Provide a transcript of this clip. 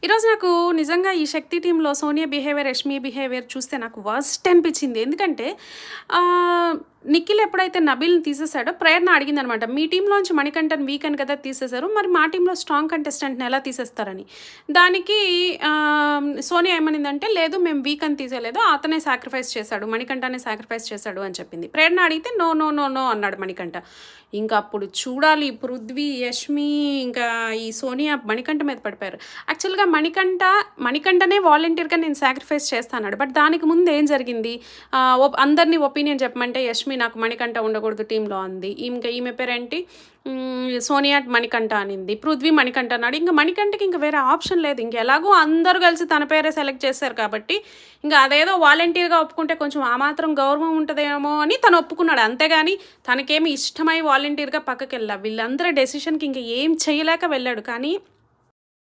ఈరోజు నాకు నిజంగా ఈ 'శక్తి' టీమ్‌లో సోనియా బిహేవియర్, యష్మి బిహేవియర్ చూస్తే నాకు వర్స్ట్ అనిపించింది. ఎందుకంటే నిఖిల్ ఎప్పుడైతే నబీల్‌ని తీసేసాడో ప్రేరణ అడిగిందనమాట. మీ టీమ్‌లోంచి మణికంఠన్ వీక్ అని కదా తీసేశారు. మరి మా టీమ్‌లో స్ట్రాంగ్ కంటెస్టెంట్‌ని ఎలా తీసేస్తారని. దానికి సోనియా ఏమనిందంటే, లేదు మేము వీక్ అని తీసేయలేదు. అతనే సాక్రిఫైస్ చేశాడు. మణికంఠనే సాక్రిఫైస్ చేశాడు అని చెప్పింది. ప్రేరణ అడిగితే నో, నో, నో, నో అన్నాడు మణికంఠ. ఇంకా అప్పుడు చూడాలి పృథ్వీ, యష్మి ఇంకా ఈ సోనియా మణికంఠ మీద పడిపోయారు. యాక్చువల్‌గా మణికంఠనే వాలంటీర్‌గా నేను సాక్రిఫైస్ చేస్తా అన్నాడు. బట్ దానికి ముందు ఏం జరిగింది? అందరిని ఒపీనియన్ చెప్పమంటే యష్మి నాకు మణికంఠ ఉండకూడదు టీంలో అంది. ఇంకా ఈమె పేరేంటి సోనియా మణికంఠ అనింది. పృథ్వీ మణికంఠ అన్నాడు. ఇంకా మణికంఠకి ఇంకా వేరే ఆప్షన్ లేదు. ఇంక ఎలాగో అందరూ కలిసి తన పేరే సెలెక్ట్ చేశారు కాబట్టి ఇంకా అదేదో వాలంటీర్గా ఒప్పుకుంటే కొంచెం ఆ మాత్రం గౌరవం ఉంటుందేమో అని తను ఒప్పుకున్నాడు. అంతేగాని తనకేమి ఇష్టమై వాలంటీర్గా పక్కకి వెళ్ళా. వీళ్ళందరూ డెసిషన్కి ఇంకా ఏం చేయలేక వెళ్ళాడు. కానీ